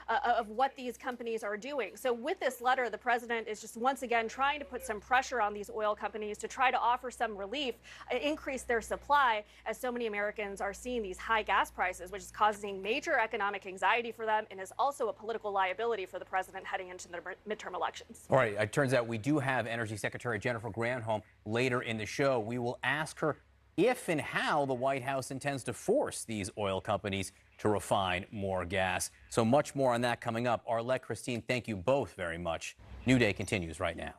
of what these companies are doing. So with this letter, the president is just once again trying to put some pressure on these oil companies to try to offer some relief, increase their supply, as so many Americans are seeing these high gas prices, which is causing major economic anxiety for them and is also a political liability for the president heading into the midterm elections. All right, it turns out we do have Energy Secretary Jennifer Granholm later in the show. We will ask her if and how the White House intends to force these oil companies to refine more gas. So much more on that coming up. Arlette, Christine, thank you both very much. New Day continues right now.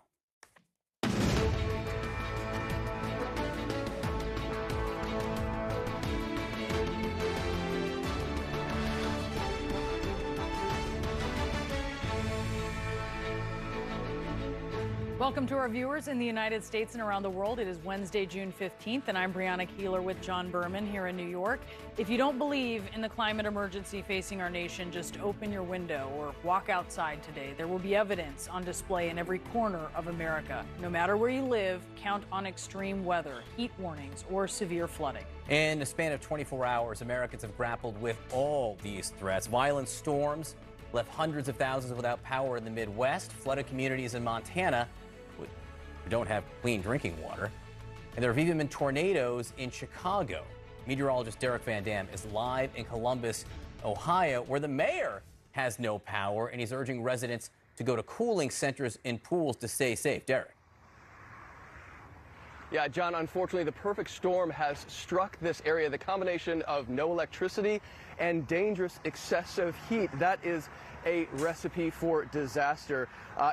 Welcome to our viewers in the United States and around the world. It is Wednesday, June 15th, and I'm Brianna Keilar with John Berman here in New York. If you don't believe in the climate emergency facing our nation, just open your window or walk outside today. There will be evidence on display in every corner of America. No matter where you live, count on extreme weather, heat warnings, or severe flooding. In the span of 24 hours, Americans have grappled with all these threats. Violent storms left hundreds of thousands without power in the Midwest, flooded communities in Montana who don't have clean drinking water. And there have even been tornadoes in Chicago. Meteorologist Derek Van Dam is live in Columbus, Ohio, where the mayor has no power, and he's urging residents to go to cooling centers and pools to stay safe. Derek. Yeah, John, unfortunately, the perfect storm has struck this area. The combination of no electricity and dangerous excessive heat, that is a recipe for disaster.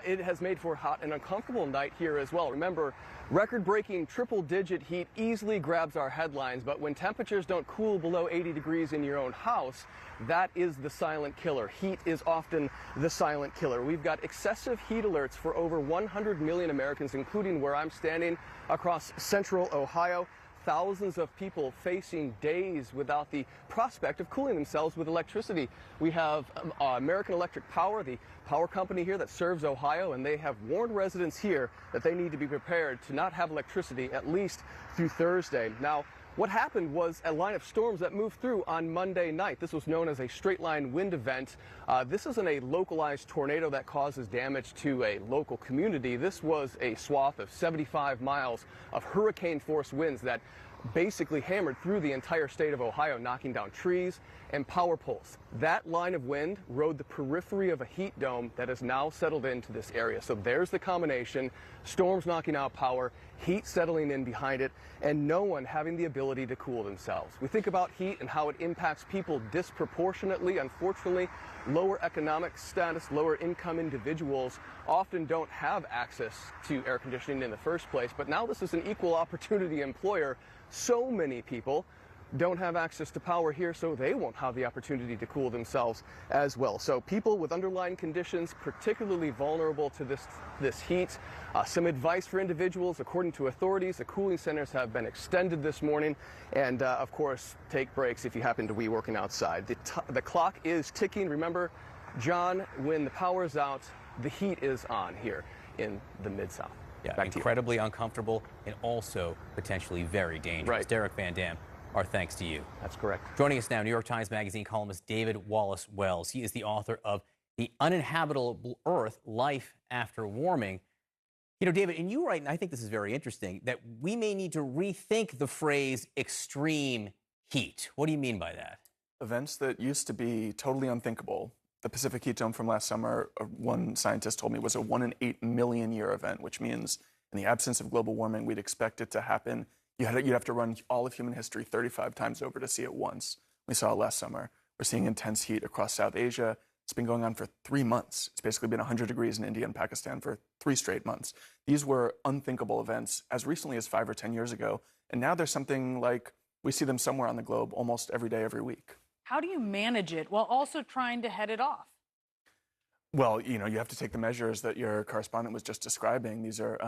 It has made for a hot and uncomfortable night here as well. Remember, record-breaking triple-digit heat easily grabs our headlines, but when temperatures don't cool below 80 degrees in your own house, that is the silent killer. Heat is often the silent killer. We've got excessive heat alerts for over 100 million Americans, including where I'm standing across central Ohio. Thousands of people facing days without the prospect of cooling themselves with electricity. We have American Electric Power, the power company here that serves Ohio, and they have warned residents here that they need to be prepared to not have electricity at least through Thursday. Now, what happened was a line of storms that moved through on Monday night. This was known as a straight line wind event. This isn't a localized tornado that causes damage to a local community. This was a swath of 75 miles of hurricane force winds that basically hammered through the entire state of Ohio, knocking down trees and power poles. That line of wind rode the periphery of a heat dome that has now settled into this area. So there's the combination: storms knocking out power, heat settling in behind it, and no one having the ability to cool themselves. We think about heat and how it impacts people disproportionately. Unfortunately, lower economic status, lower income individuals often don't have access to air conditioning in the first place, but now this is an equal opportunity employer. So many people don't have access to power here, so they won't have the opportunity to cool themselves as well. So people with underlying conditions, particularly vulnerable to this heat. Some advice for individuals: according to authorities, the cooling centers have been extended this morning, and of course, take breaks if you happen to be working outside. The clock is ticking. Remember, John, when the power is out, the heat is on here in the Mid-South. Yeah, incredibly uncomfortable and also potentially very dangerous. Right. Derek Van Dam, our thanks to you. That's correct. Joining us now, New York Times Magazine columnist David Wallace Wells. He is the author of The Uninhabitable Earth, Life After Warming. You know, David, and you write, and I think this is very interesting, that we may need to rethink the phrase extreme heat. What do you mean by that? Events that used to be totally unthinkable. The Pacific heat dome from last summer, one scientist told me, was a 1 in 8 million year event, which means in the absence of global warming, we'd expect it to happen. You'd have to run all of human history 35 times over to see it once. We saw it last summer. We're seeing intense heat across South Asia. It's been going on for 3 months. It's basically been 100 degrees in India and Pakistan for 3 straight months. These were unthinkable events as recently as 5 or 10 years ago. And now there's something like we see them somewhere on the globe almost every day, every week. How do you manage it while also trying to head it off? Well, you know, you have to take the measures that your correspondent was just describing. These are,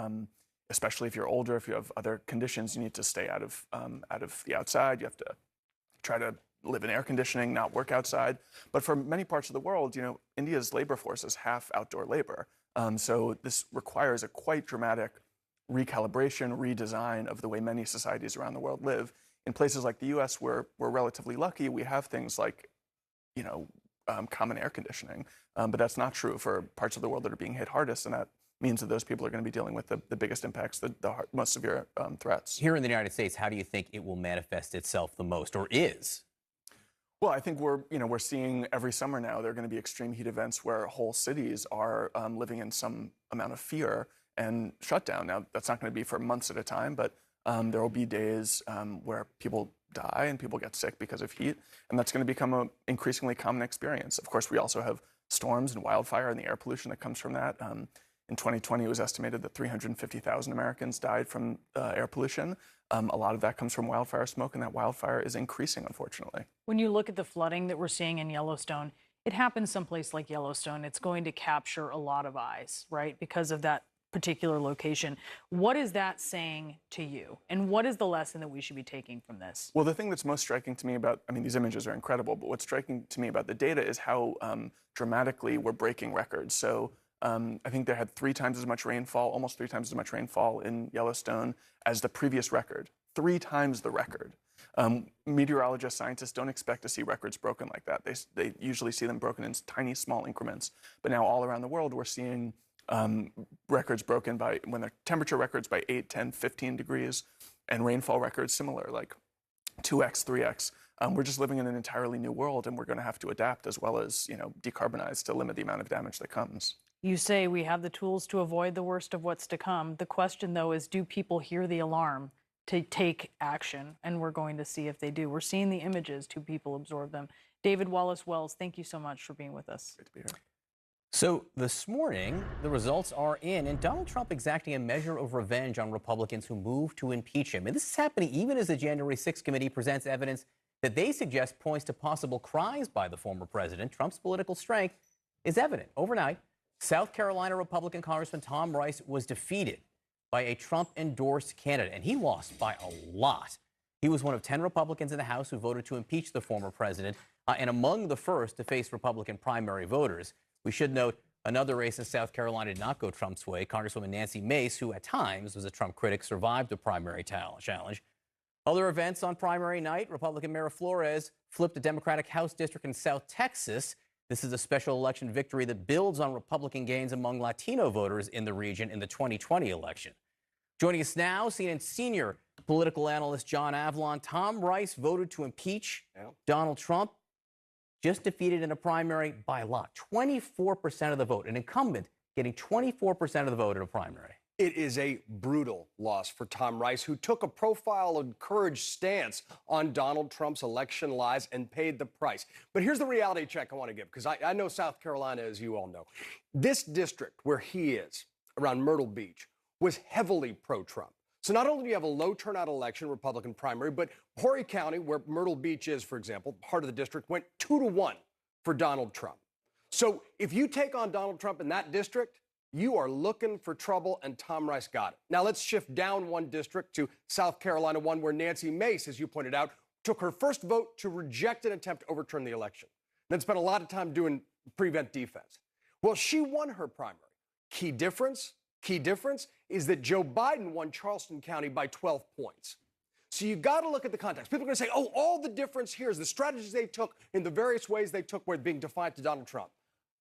especially if you're older, if you have other conditions, you need to stay out of the outside. You have to try to live in air conditioning, not work outside. But for many parts of the world, you know, India's labor force is half outdoor labor. So this requires a quite dramatic recalibration, redesign of the way many societies around the world live. In places like the U.S., where we're relatively lucky, we have things like, you know, common air conditioning. But that's not true for parts of the world that are being hit hardest, and that means that those people are going to be dealing with the biggest impacts, the most severe threats. Here in the United States, how do you think it will manifest itself the most, or is? Well, I think we're seeing every summer now there are going to be extreme heat events where whole cities are living in some amount of fear and shutdown. Now, that's not going to be for months at a time, but there will be days where people die and people get sick because of heat, and that's going to become an increasingly common experience. Of course, we also have storms and wildfire and the air pollution that comes from that. In 2020, it was estimated that 350,000 Americans died from air pollution. A lot of that comes from wildfire smoke, and that wildfire is increasing, unfortunately. When you look at the flooding that we're seeing in Yellowstone, it happens someplace like Yellowstone. It's going to capture a lot of eyes, right, because of that particular location. What is that saying to you? And what is the lesson that we should be taking from this? Well, the thing that's most striking to me about, these images are incredible, but what's striking to me about the data is how dramatically we're breaking records. So I think they had 3 times as much rainfall, almost 3 times as much rainfall in Yellowstone as the previous record. 3 times the record. Meteorologists, scientists don't expect to see records broken like that. They usually see them broken in tiny, small increments. But now all around the world, we're seeing records broken when the temperature records by 8, 10, 15 degrees, and rainfall records similar, like 2x, 3x. We're just living in an entirely new world, and we're going to have to adapt as well as, decarbonize to limit the amount of damage that comes. You say we have the tools to avoid the worst of what's to come. The question, though, is do people hear the alarm to take action? And we're going to see if they do. We're seeing the images. Do people absorb them? David Wallace Wells, thank you so much for being with us. Great to be here. So this morning, the results are in, and Donald Trump exacting a measure of revenge on Republicans who moved to impeach him. And this is happening even as the January 6th committee presents evidence that they suggest points to possible crimes by the former president. Trump's political strength is evident. Overnight, South Carolina Republican Congressman Tom Rice was defeated by a Trump-endorsed candidate, and he lost by a lot. He was one of 10 Republicans in the House who voted to impeach the former president, and among the first to face Republican primary voters. We should note another race in South Carolina did not go Trump's way. Congresswoman Nancy Mace, who at times was a Trump critic, survived the primary challenge. Other events on primary night, Republican Mayor Flores flipped a Democratic House district in South Texas. This is a special election victory that builds on Republican gains among Latino voters in the region in the 2020 election. Joining us now, CNN senior political analyst John Avlon. Tom Rice voted to impeach Donald Trump. Just defeated in a primary by a lot, 24% of the vote. An incumbent getting 24% of the vote in a primary. It is a brutal loss for Tom Rice, who took a profile and courage stance on Donald Trump's election lies and paid the price. But here's the reality check I want to give, because I know South Carolina, as you all know. This district where he is, around Myrtle Beach, was heavily pro-Trump. So not only do you have a low turnout election, Republican primary, but Horry County, where Myrtle Beach is, for example, part of the district, went 2-1 for Donald Trump. So if you take on Donald Trump in that district, you are looking for trouble, and Tom Rice got it. Now let's shift down one district to South Carolina, one where Nancy Mace, as you pointed out, took her first vote to reject an attempt to overturn the election. Then spent a lot of time doing prevent defense. Well, she won her primary. Key difference is that Joe Biden won Charleston County by 12 points. So you've got to look at the context. People are going to say, oh, all the difference here is the strategies they took in the various ways they took were being defiant to Donald Trump.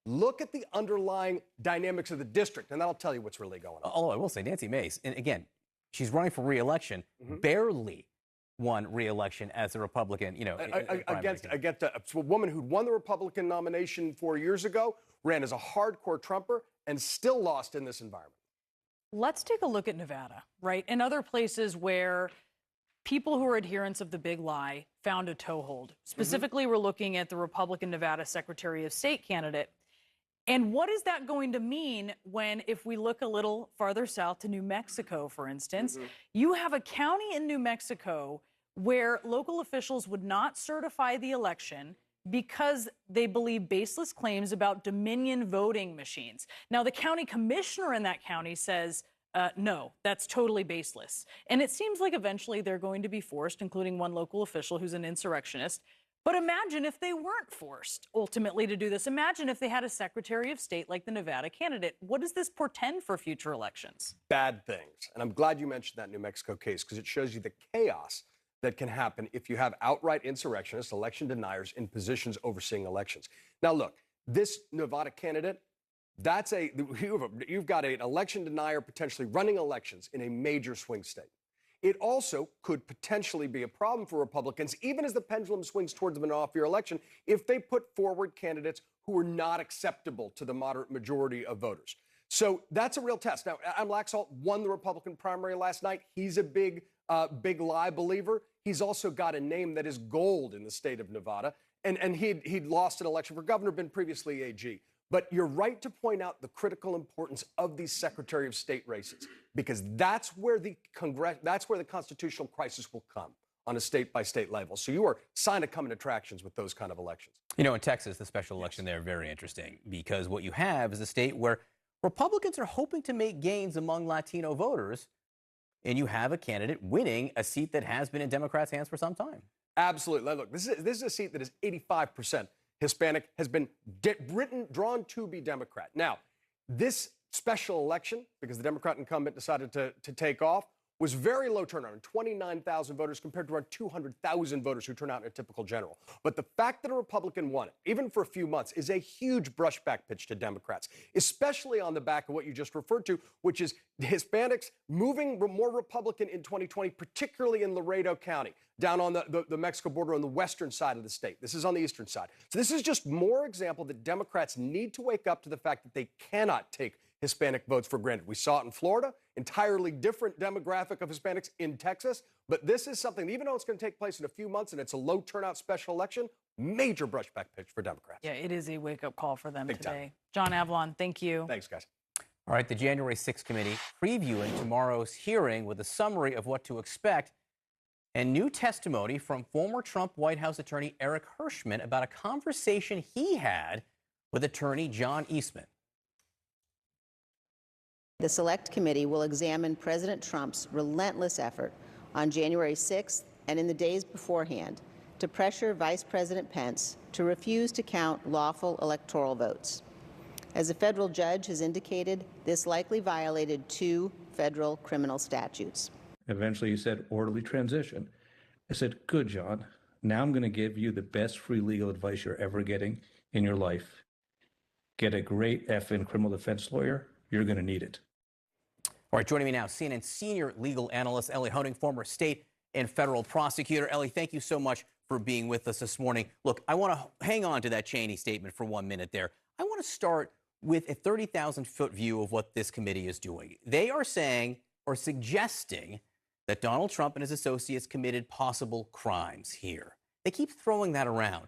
Look at the underlying dynamics of the district, and that'll tell you what's really going on. Although I will say, Nancy Mace, and again, she's running for re-election, barely won re-election as a Republican, against a woman who'd won the Republican nomination 4 years ago, ran as a hardcore Trumper, and still lost in this environment. Let's take a look at Nevada, right? And other places where people who are adherents of the big lie found a toehold. Specifically, we're looking at the Republican Nevada Secretary of State candidate. And what is that going to mean when, if we look a little farther south to New Mexico, for instance, you have a county in New Mexico where local officials would not certify the election because they believe baseless claims about Dominion voting machines. Now, the county commissioner in that county says, no, that's totally baseless. And it seems like eventually they're going to be forced, including one local official who's an insurrectionist. But imagine if they weren't forced ultimately to do this. Imagine if they had a Secretary of State like the Nevada candidate. What does this portend for future elections? Bad things. And I'm glad you mentioned that New Mexico case, because it shows you the chaos that can happen if you have outright insurrectionists, election deniers in positions overseeing elections. Now, look, this Nevada candidate, you've got an election denier potentially running elections in a major swing state. It also could potentially be a problem for Republicans, even as the pendulum swings towards an off-year election, if they put forward candidates who are not acceptable to the moderate majority of voters. So that's a real test. Now, Adam Laxalt won the Republican primary last night. He's a big lie believer. He's also got a name that is gold in the state of Nevada. And he'd lost an election for governor, been previously AG. But you're right to point out the critical importance of these Secretary of State races, because that's where the constitutional crisis will come on a state-by-state level. So you are sign of coming attractions with those kind of elections. You know, in Texas, the special election there, very interesting, because what you have is a state where Republicans are hoping to make gains among Latino voters, and you have a candidate winning a seat that has been in Democrats' hands for some time. Absolutely. Look, this is a seat that is 85% Hispanic, has been drawn to be Democrat. Now, this special election, because the Democrat incumbent decided to take off, was very low turnout, 29,000 voters compared to around 200,000 voters who turn out in a typical general. But the fact that a Republican won it, even for a few months, is a huge brushback pitch to Democrats, especially on the back of what you just referred to, which is Hispanics moving more Republican in 2020, particularly in Laredo County, down on the Mexico border on the western side of the state. This is on the eastern side. So this is just more example that Democrats need to wake up to the fact that they cannot take Hispanic votes for granted. We saw it in Florida, entirely different demographic of Hispanics in Texas. But this is something, even though it's going to take place in a few months and it's a low turnout special election, major brushback pitch for Democrats. Yeah, it is a wake-up call for them Big today. time. John Avlon, thank you. Thanks, guys. All right, the January 6th committee previewing tomorrow's hearing with a summary of what to expect and new testimony from former Trump White House attorney Eric Hirschman about a conversation he had with attorney John Eastman. The Select Committee will examine President Trump's relentless effort on January 6th and in the days beforehand to pressure Vice President Pence to refuse to count lawful electoral votes. As a federal judge has indicated, this likely violated 2 federal criminal statutes. Eventually, he said, orderly transition. I said, good, John. Now I'm going to give you the best free legal advice you're ever getting in your life. Get a great effing criminal defense lawyer. You're going to need it. All right, joining me now, CNN senior legal analyst Ellie Honig, former state and federal prosecutor. Ellie, thank you so much for being with us this morning. Look, I want to hang on to that Cheney statement for 1 minute there. I want to start with a 30,000-foot view of what this committee is doing. They are saying or suggesting that Donald Trump and his associates committed possible crimes here. They keep throwing that around.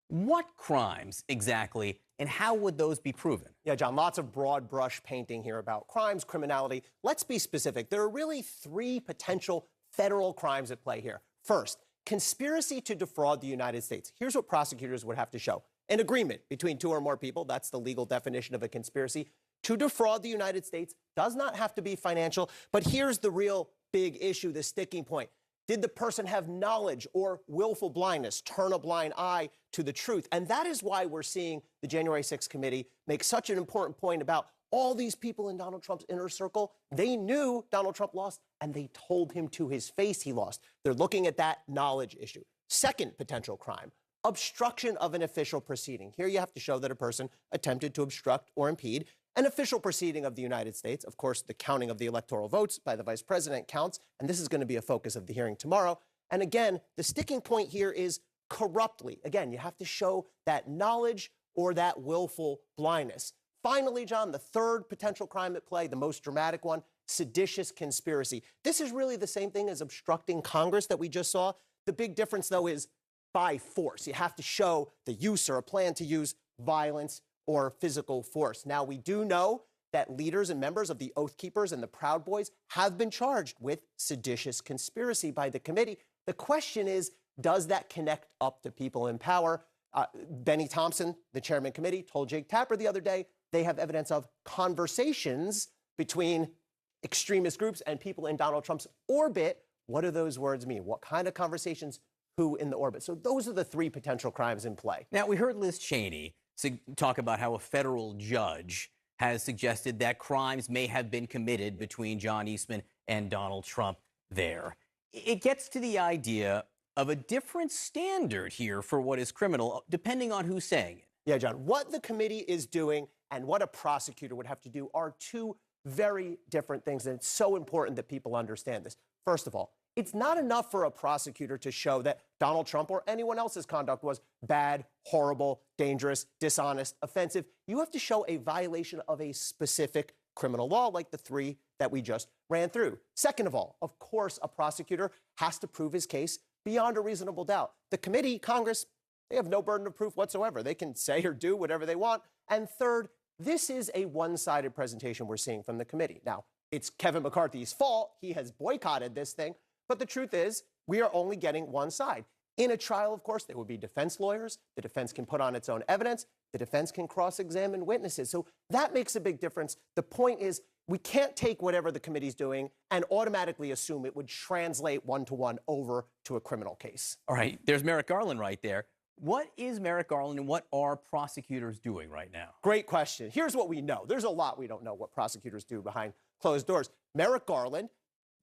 What crimes exactly, and how would those be proven? Yeah, John, lots of broad brush painting here about crimes, criminality. Let's be specific. There are really 3 potential federal crimes at play here. First, conspiracy to defraud the United States. Here's what prosecutors would have to show. An agreement between 2 or more people, that's the legal definition of a conspiracy, to defraud the United States. Does not have to be financial, but here's the real big issue, the sticking point. Did the person have knowledge or willful blindness, turn a blind eye to the truth? And that is why we're seeing the January 6th committee make such an important point about all these people in Donald Trump's inner circle. They knew Donald Trump lost, and they told him to his face he lost. They're looking at that knowledge issue. Second potential crime, obstruction of an official proceeding. Here you have to show that a person attempted to obstruct or impede an official proceeding of the United States. Of course, the counting of the electoral votes by the vice president counts, and this is going to be a focus of the hearing tomorrow. And again, the sticking point here is corruptly. Again, you have to show that knowledge or that willful blindness. Finally, John, the third potential crime at play, the most dramatic one, seditious conspiracy. This is really the same thing as obstructing Congress that we just saw. The big difference, though, is by force. You have to show the use or a plan to use violence or physical force. Now, we do know that leaders and members of the Oath Keepers and the Proud Boys have been charged with seditious conspiracy by the committee. The question is, does that connect up to people in power? Benny Thompson, the chairman committee, told Jake Tapper the other day they have evidence of conversations between extremist groups and people in Donald Trump's orbit. What do those words mean? What kind of conversations? Who in the orbit? So those are the 3 potential crimes in play. Now, we heard Liz Cheney talk about how a federal judge has suggested that crimes may have been committed between John Eastman and Donald Trump there. it gets to the idea of a different standard here for what is criminal, depending on who's saying it. Yeah, John, what the committee is doing and what a prosecutor would have to do are two very different things, and it's so important that people understand this. First of all, it's not enough for a prosecutor to show that Donald Trump or anyone else's conduct was bad, horrible, dangerous, dishonest, offensive. You have to show a violation of a specific criminal law, like the three that we just ran through. Second of all, of course, a prosecutor has to prove his case beyond a reasonable doubt. The committee, Congress, they have no burden of proof whatsoever. They can say or do whatever they want. And third, this is a one-sided presentation we're seeing from the committee. Now, it's Kevin McCarthy's fault. He has boycotted this thing. But the truth is, we are only getting one side. In a trial, of course, there would be defense lawyers. The defense can put on its own evidence. The defense can cross-examine witnesses. So that makes a big difference. The point is, we can't take whatever the committee's doing and automatically assume it would translate one-to-one over to a criminal case. All right, there's Merrick Garland right there. What is Merrick Garland and what are prosecutors doing right now? Great question. Here's what we know. There's a lot we don't know what prosecutors do behind closed doors. Merrick Garland,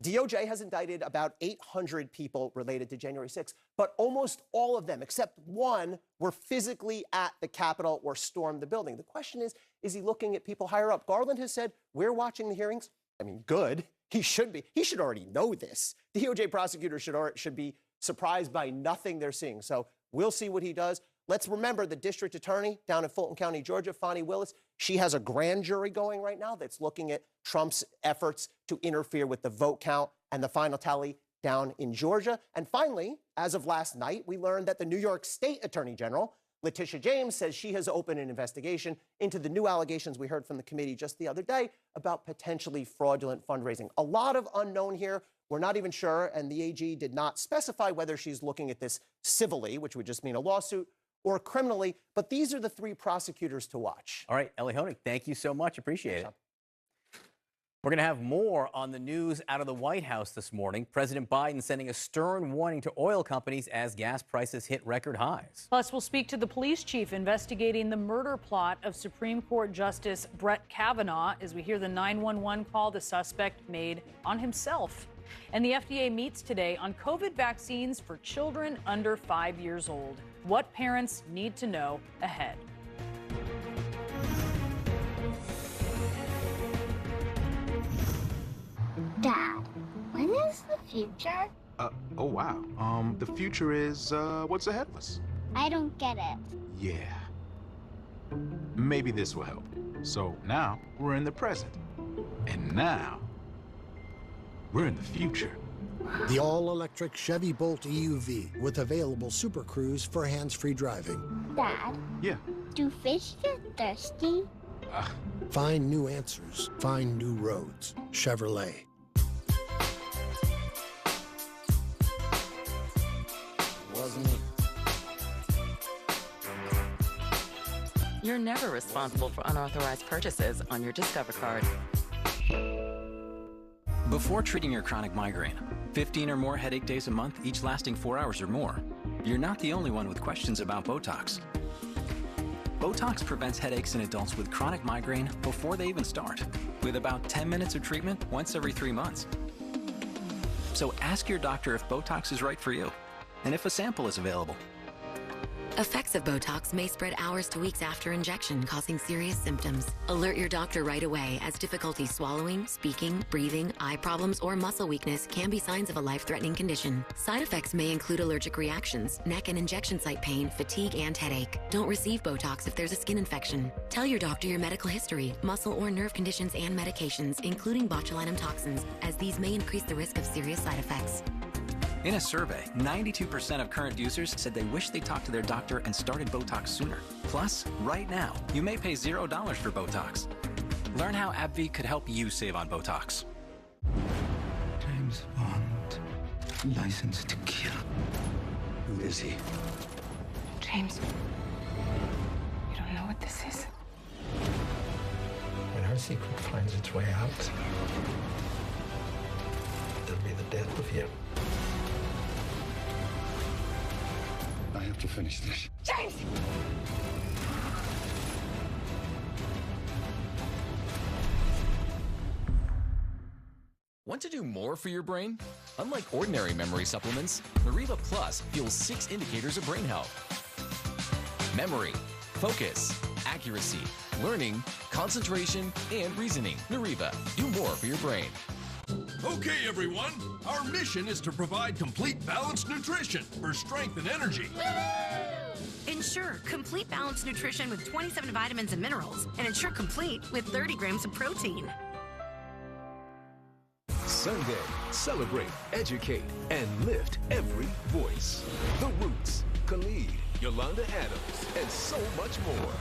DOJ has indicted about 800 people related to January 6th, but almost all of them, except one, were physically at the Capitol or stormed the building. The question is he looking at people higher up? Garland has said, we're watching the hearings. I mean, good. He should be. He should already know this. DOJ prosecutors should be surprised by nothing they're seeing. So we'll see what he does. Let's remember the district attorney down in Fulton County, Georgia, Fani Willis, she has a grand jury going right now that's looking at Trump's efforts to interfere with the vote count and the final tally down in Georgia. And finally, as of last night, we learned that the New York State Attorney General, Letitia James, says she has opened an investigation into the new allegations we heard from the committee just the other day about potentially fraudulent fundraising. A lot of unknown here. We're not even sure, and the AG did not specify whether she's looking at this civilly, which would just mean a lawsuit, or criminally, but these are the three prosecutors to watch. All right, Ellie Honig, thank you so much. Appreciate it. We're going to have more on the news out of the White House this morning. President Biden sending a stern warning to oil companies as gas prices hit record highs. Plus, we'll speak to the police chief investigating the murder plot of Supreme Court Justice Brett Kavanaugh as we hear the 911 call the suspect made on himself. And the FDA meets today on COVID vaccines for children under 5 years old. What parents need to know ahead. Dad, when is the future? Oh wow. The future is, what's ahead of us. I don't get it. Yeah. Maybe this will help. So now, we're in the present. And now, we're in the future. The all-electric Chevy Bolt EUV with available Super Cruise for hands-free driving. Dad? Yeah. Do fish get thirsty? Find new answers. Find new roads. Chevrolet. Wasn't me. You're never responsible for unauthorized purchases on your Discover card. Before treating your chronic migraine, 15 or more headache days a month, each lasting 4 hours or more, you're not the only one with questions about Botox. Botox prevents headaches in adults with chronic migraine before they even start, with about 10 minutes of treatment once every 3 months. So ask your doctor if Botox is right for you, and if a sample is available. Effects of Botox may spread hours to weeks after injection, causing serious symptoms. Alert your doctor right away, as difficulty swallowing, speaking, breathing, eye problems, or muscle weakness can be signs of a life-threatening condition. Side effects may include allergic reactions, neck and injection site pain, fatigue, and headache. Don't receive Botox if there's a skin infection. Tell your doctor your medical history, muscle or nerve conditions, and medications, including botulinum toxins, as these may increase the risk of serious side effects. In a survey, 92% of current users said they wish they talked to their doctor and started Botox sooner. Plus, right now, you may pay $0 for Botox. Learn how AbbVie could help you save on Botox. James Bond, licensed to kill. Who is he? James, you don't know what this is. When our secret finds its way out, it'll be the death of you. I have to finish this. James! Want to do more for your brain? Unlike ordinary memory supplements, Nariva Plus fuels 6 indicators of brain health. Memory, focus, accuracy, learning, concentration, and reasoning. Nariva, do more for your brain. Okay, everyone. Our mission is to provide complete balanced nutrition for strength and energy. Ensure complete balanced nutrition with 27 vitamins and minerals, and Ensure Complete with 30 grams of protein. Sunday, celebrate, educate, and lift every voice. The Roots, Khalid, Yolanda Adams, and so much more.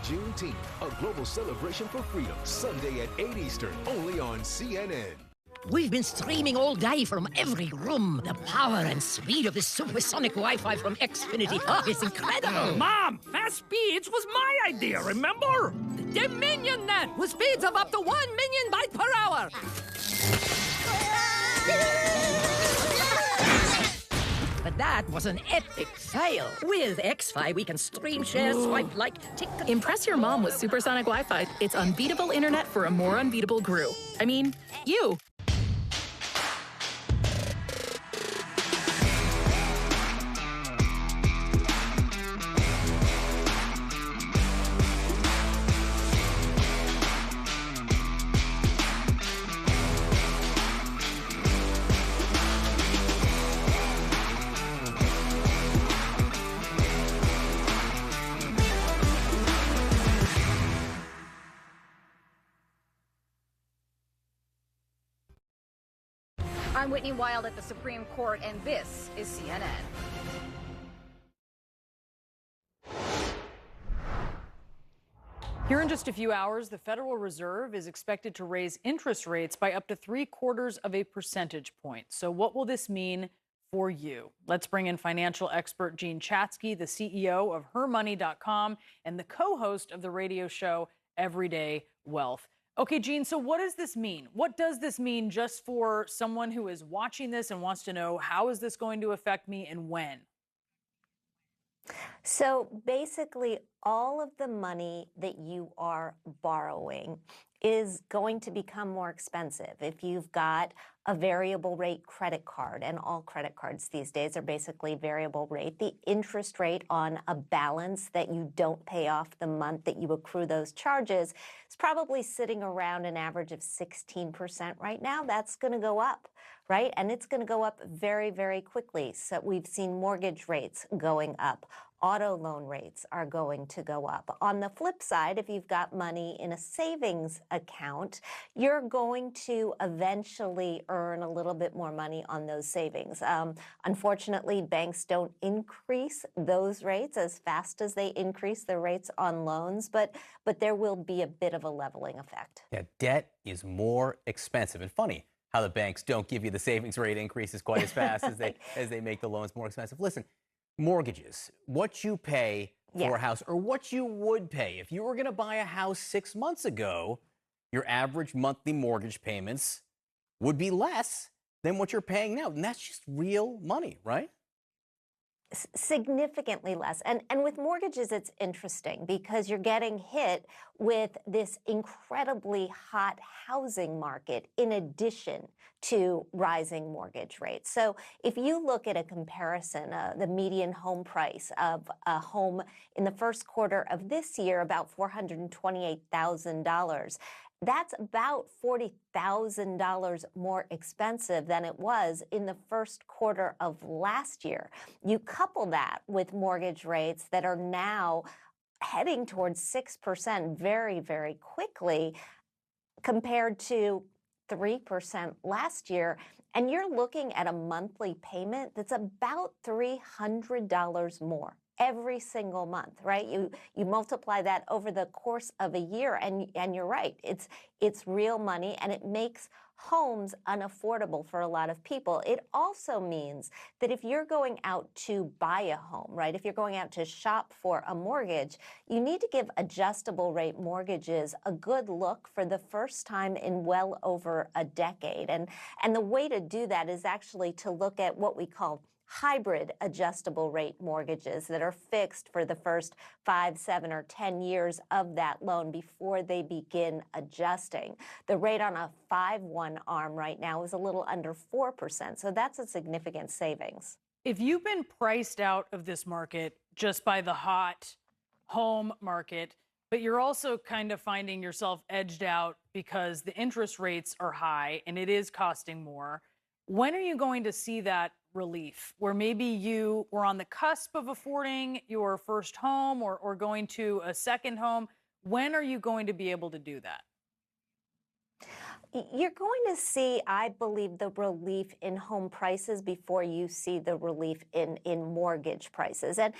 Juneteenth, a global celebration for freedom. Sunday at 8 Eastern, only on CNN. We've been streaming all day from every room. The power and speed of this supersonic Wi-Fi from Xfinity is incredible. Mom, fast speeds was my idea, remember? Dominion Net with speeds of up to 1 million bytes per hour. But that was an epic fail. With X-Fi, we can stream, share, swipe, like, tick. Impress your mom with supersonic Wi-Fi. It's unbeatable internet for a more unbeatable crew. I mean, you. I'm Whitney Wild at the Supreme Court, and this is CNN. Here in just a few hours, the Federal Reserve is expected to raise interest rates by up to 0.75 percentage points. So what will this mean for you? Let's bring in financial expert Jean Chatzky, the CEO of HerMoney.com and the co-host of the radio show Everyday Wealth. Okay, Jean, so what does this mean? What does this mean just for someone who is watching this and wants to know how is this going to affect me and when? So basically, all of the money that you are borrowing is going to become more expensive. If you've got a variable rate credit card, and all credit cards these days are basically variable rate, the interest rate on a balance that you don't pay off the month that you accrue those charges is probably sitting around an average of 16% right now. That's going to go up, right? And it's going to go up very, very quickly. So we've seen mortgage rates going up. Auto loan rates are going to go up. On the flip side, if you've got money in a savings account, you're going to eventually earn a little bit more money on those savings. Unfortunately, banks don't increase those rates as fast as they increase the rates on loans, but there will be a bit of a leveling effect. Yeah, debt is more expensive. And funny how the banks don't give you the savings rate increases quite as fast as they make the loans more expensive. Listen, mortgages, what you pay for a house, or what you would pay. If you were going to buy a house 6 months ago, your average monthly mortgage payments would be less than what you're paying now. And that's just real money, right? Significantly less. And with mortgages, it's interesting because you're getting hit with this incredibly hot housing market in addition to rising mortgage rates. So if you look at a comparison, the median home price of a home in the first quarter of this year, about $428,000, that's about $40,000 more expensive than it was in the first quarter of last year. You couple that with mortgage rates that are now heading towards 6% very, very quickly compared to 3% last year, and you're looking at a monthly payment that's about $300 more every single month, right? You multiply that over the course of a year, and you're right. It's real money, and it makes homes unaffordable for a lot of people. It also means that if you're going out to buy a home, right, if you're going out to shop for a mortgage, you need to give adjustable rate mortgages a good look for the first time in well over a decade. And the way to do that is actually to look at what we call hybrid adjustable rate mortgages that are fixed for the first 5, 7, or 10 years of that loan before they begin adjusting. The rate on a 5/1 ARM right now is a little under 4%, so that's a significant savings. If you've been priced out of this market just by the hot home market, but you're also kind of finding yourself edged out because the interest rates are high and it is costing more, when are you going to see that relief where maybe you were on the cusp of affording your first home or going to a second home? When are you going to be able to do that? You're going to see, I believe, the relief in home prices before you see the relief in mortgage prices. And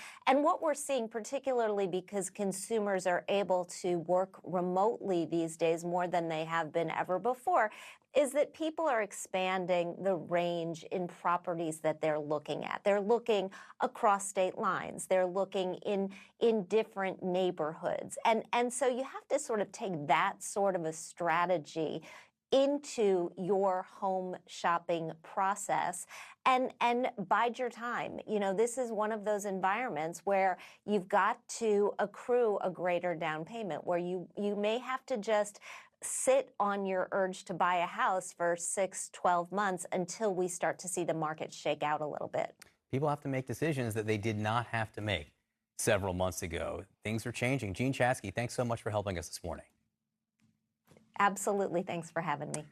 what we're seeing, particularly because consumers are able to work remotely these days more than they have been ever before, is that people are expanding the range in properties that they're looking at. They're looking across state lines. They're looking in different neighborhoods. And so you have to sort of take that sort of a strategy into your home shopping process and bide your time. You know, this is one of those environments where you've got to accrue a greater down payment, where you may have to just sit on your urge to buy a house for 6, 12 months until we start to see the market shake out a little bit. People have to make decisions that they did not have to make several months ago. Things are changing. Jean Chaskey, thanks so much for helping us this morning. Absolutely. Thanks for having me.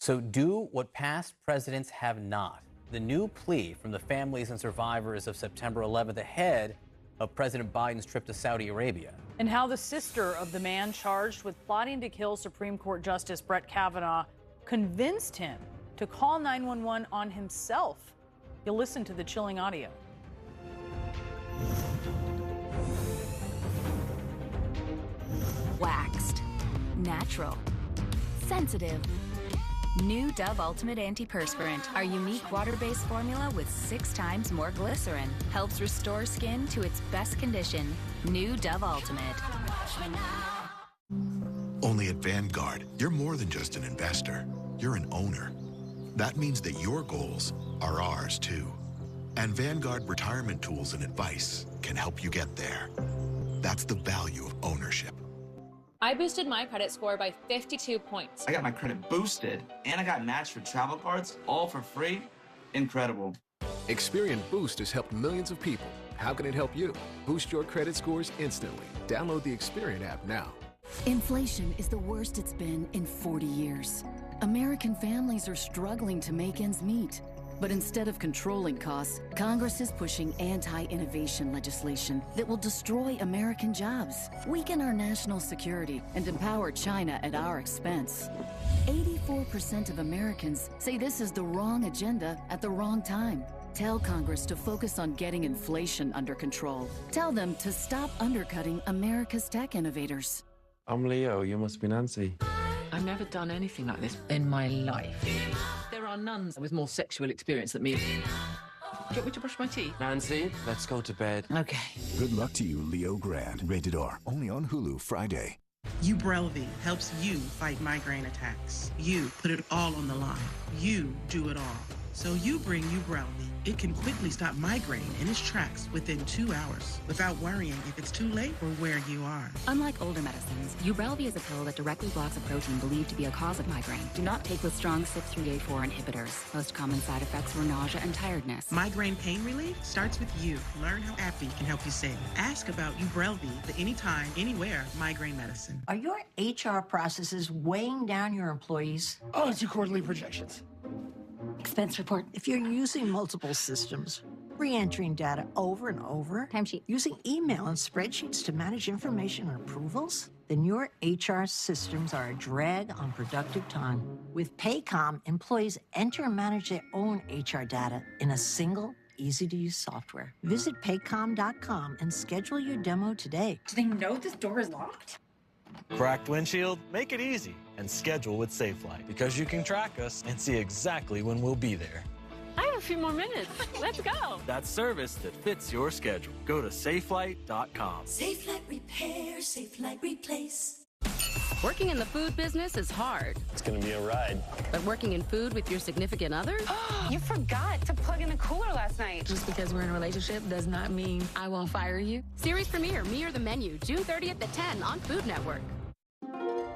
So do what past presidents have not. The new plea from the families and survivors of September 11th ahead of President Biden's trip to Saudi Arabia. And how the sister of the man charged with plotting to kill Supreme Court Justice Brett Kavanaugh convinced him to call 911 on himself. You'll listen to the chilling audio. Waxed. Natural. Sensitive. New Dove Ultimate Antiperspirant, our unique water-based formula with 6 times more glycerin, helps restore skin to its best condition. New Dove Ultimate. Only at Vanguard, you're more than just an investor. You're an owner. That means that your goals are ours too. And Vanguard Retirement Tools and Advice can help you get there. That's the value of ownership. I boosted my credit score by 52 points. I got my credit boosted, and I got matched for travel cards, all for free. Incredible. Experian Boost has helped millions of people. How can it help you? Boost your credit scores instantly. Download the Experian app now. Inflation is the worst it's been in 40 years. American families are struggling to make ends meet. But instead of controlling costs, Congress is pushing anti-innovation legislation that will destroy American jobs, weaken our national security, and empower China at our expense. 84% of Americans say this is the wrong agenda at the wrong time. Tell Congress to focus on getting inflation under control. Tell them to stop undercutting America's tech innovators. I'm Leo, you must be Nancy. I've never done anything like this in my life. There are nuns with more sexual experience than me. Do you want me to brush my teeth? Nancy, let's go to bed. Okay. Good luck to you, Leo Grand. Rated R. Only on Hulu Friday. Ubrelvy helps you fight migraine attacks. You put it all on the line. You do it all. So you bring Ubrelvy. It can quickly stop migraine in its tracks within 2 hours without worrying if it's too late or where you are. Unlike older medicines, Ubrelvy is a pill that directly blocks a protein believed to be a cause of migraine. Do not take with strong CYP3A4 inhibitors. Most common side effects were nausea and tiredness. Migraine pain relief starts with you. Learn how AbbVie can help you save. Ask about Ubrelvy, the anytime, anywhere migraine medicine. Are your HR processes weighing down your employees? Oh, it's your quarterly projections. Expense report. If you're using multiple systems, re-entering data over and over, timesheet, using email and spreadsheets to manage information and approvals, then your HR systems are a drag on productive time. With Paycom, employees enter and manage their own HR data in a single, easy-to-use software. Visit paycom.com and schedule your demo today. Do they know this door is locked? Cracked windshield? Make it easy and schedule with SafeLight because you can track us and see exactly when we'll be there. I have a few more minutes. Let's go. That's service that fits your schedule. Go to safelight.com. SafeLight Repair, SafeLight Replace. Working in the food business is hard. It's gonna be a ride. But working in food with your significant other? You forgot to plug in the cooler last night. Just because we're in a relationship does not mean I won't fire you. Series premiere, Me or the Menu, June 30th at 10 on Food Network.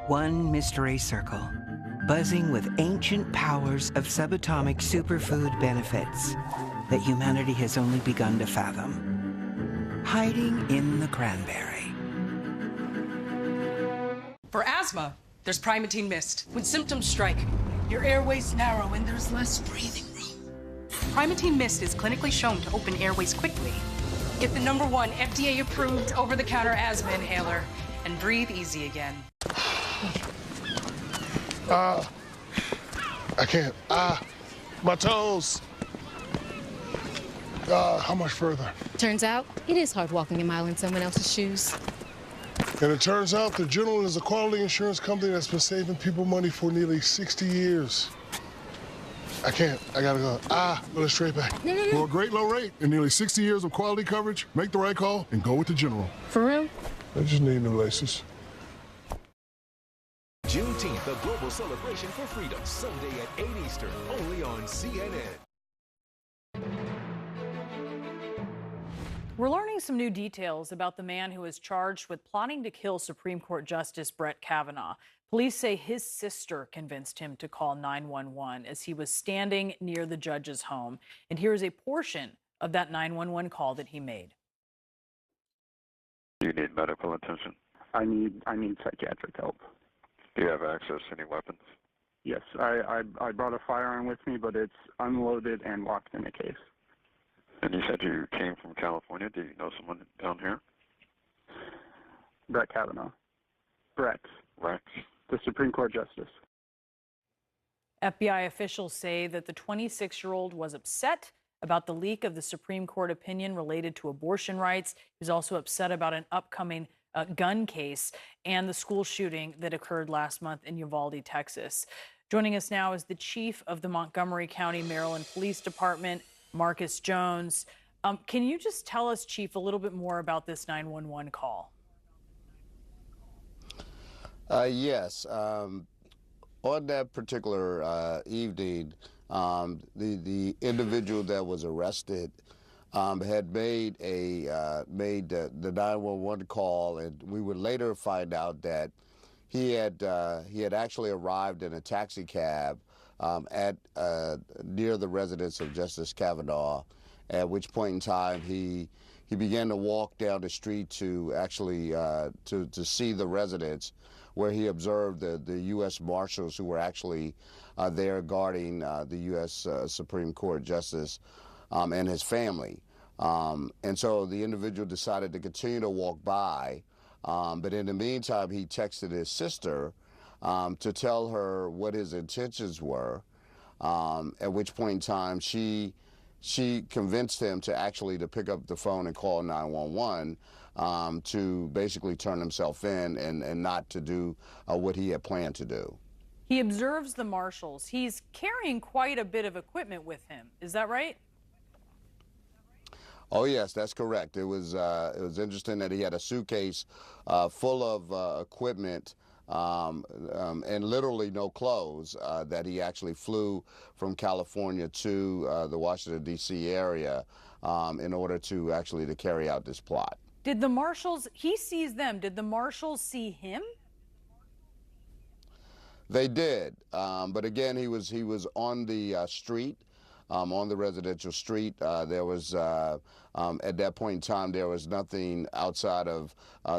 One mystery circle, buzzing with ancient powers of subatomic superfood benefits that humanity has only begun to fathom. Hiding in the cranberry. For asthma, there's Primatene Mist. When symptoms strike, your airways narrow and there's less breathing room. Primatene Mist is clinically shown to open airways quickly. Get the #1 FDA-approved over-the-counter asthma inhaler and breathe easy again. I can't. My toes. How much further? Turns out, it is hard walking a mile in someone else's shoes. And it turns out that General is a quality insurance company that's been saving people money for nearly 60 years. I can't. I gotta go. Let's straight back. No. For a great low rate and nearly 60 years of quality coverage, make the right call and go with the General. For real? I just need new laces. Juneteenth, a global celebration for freedom, Sunday at 8 Eastern, only on CNN. We're learning some new details about the man who is charged with plotting to kill Supreme Court Justice Brett Kavanaugh. Police say his sister convinced him to call 911 as he was standing near the judge's home. And here's a portion of that 911 call that he made. Do you need medical attention? I need psychiatric help. Do you have access to any weapons? Yes, I brought a firearm with me, but it's unloaded and locked in a case. And you said you came from California. Do you know someone down here? Brett Kavanaugh. Brett. Rex. The Supreme Court Justice. FBI officials say that the 26-year-old was upset about the leak of the Supreme Court opinion related to abortion rights. He was also upset about an upcoming gun case and the school shooting that occurred last month in Uvalde, Texas. Joining us now is the chief of the Montgomery County, Maryland Police Department, Marcus Jones. Can you just tell us, Chief, a little bit more about this 911 call? Yes. On that particular evening, the individual that was arrested had made the 911 call, and we would later find out that he had actually arrived in a taxi cab at near the residence of Justice Kavanaugh, at which point in time he began to walk down the street to actually to see the residence, where he observed the U.S. Marshals who were actually there guarding the U.S. Supreme Court Justice and his family. And so the individual decided to continue to walk by, but in the meantime he texted his sister to tell her what his intentions were, at which point in time she convinced him to actually to pick up the phone and call 911 to basically turn himself in and not to do what he had planned to do. He observes the marshals. He's carrying quite a bit of equipment with him. Is that right? Oh yes, that's correct. It was interesting that he had a suitcase full of equipment and literally no clothes, that he actually flew from California to the Washington, D.C. area in order to actually to carry out this plot. Did the marshals, he sees them, did the marshals see him? They did, but again, he was on the street, on the residential street. There was, at that point in time, there was nothing outside of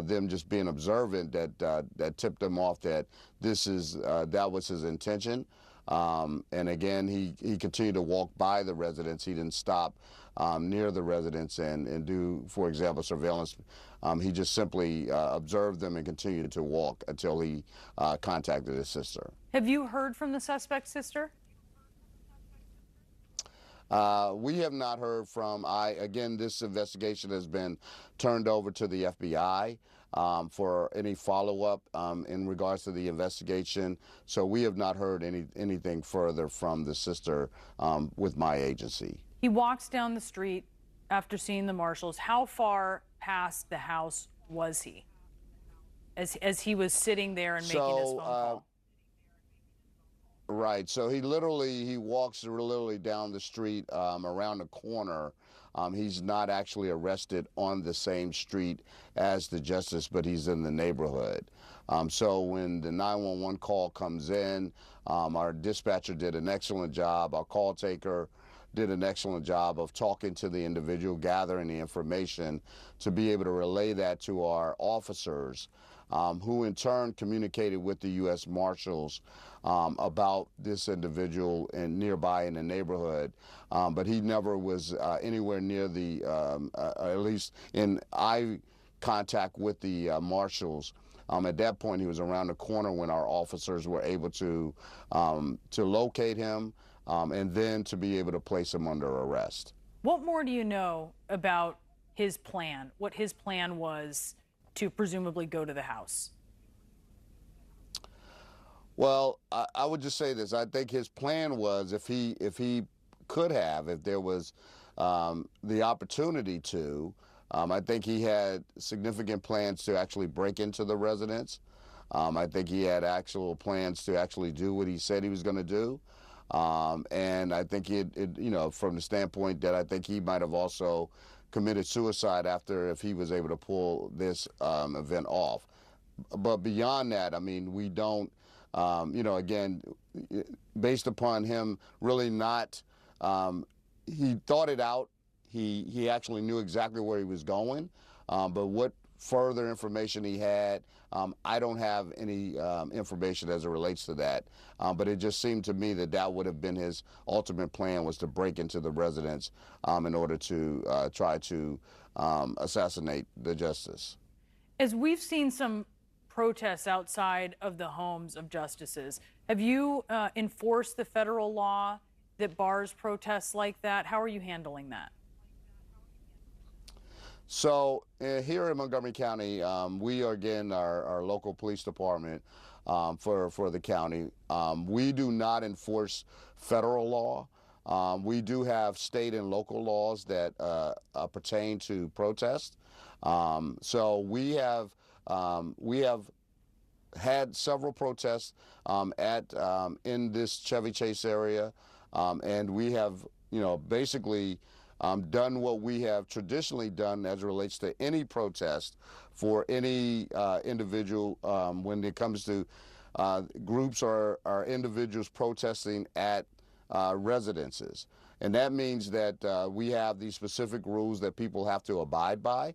them just being observant that tipped them off that that was his intention. And again, he continued to walk by the residence. He didn't stop near the residence and do, for example, surveillance. He just simply observed them and continued to walk until he contacted his sister. Have you heard from the suspect's sister? We have not heard from, again, this investigation has been turned over to the FBI for any follow-up in regards to the investigation. So we have not heard anything further from the sister with my agency. He walks down the street after seeing the marshals. How far past the house was he? as he was sitting there and making his phone call? Right. So he walks literally down the street around the corner. He's not actually arrested on the same street as the justice, but he's in the neighborhood. So when the 911 call comes in, our dispatcher did an excellent job. Our call taker did an excellent job of talking to the individual, gathering the information to be able to relay that to our officers, who in turn communicated with the U.S. Marshals about this individual and nearby in the neighborhood. But he never was anywhere near the, at least in eye contact with the Marshals. At that point, he was around the corner when our officers were able to locate him and then to be able to place him under arrest. What more do you know about his plan? What his plan was to presumably go to the house? Well, I would just say this. I think his plan was, if he could have, if there was the opportunity to, I think he had significant plans to actually break into the residence. I think he had actual plans to actually do what he said he was going to do. And I think from the standpoint that I think he might have also committed suicide if he was able to pull this event off. But beyond that, I mean, we don't, again, based upon him really not, he thought it out. He actually knew exactly where he was going, but what further information he had, I don't have any information as it relates to that. But it just seemed to me that would have been his ultimate plan, was to break into the residence in order to try to assassinate the justice. As we've seen some protests outside of the homes of justices, have you enforced the federal law that bars protests like that? How are you handling that? So here in Montgomery County, we are, again, our local police department for the county. We do not enforce federal law. We do have state and local laws that pertain to protest. So we have had several protests in this Chevy Chase area, and we have, basically done what we have traditionally done as it relates to any protest for any individual when it comes to groups or individuals protesting at residences. And that means that we have these specific rules that people have to abide by.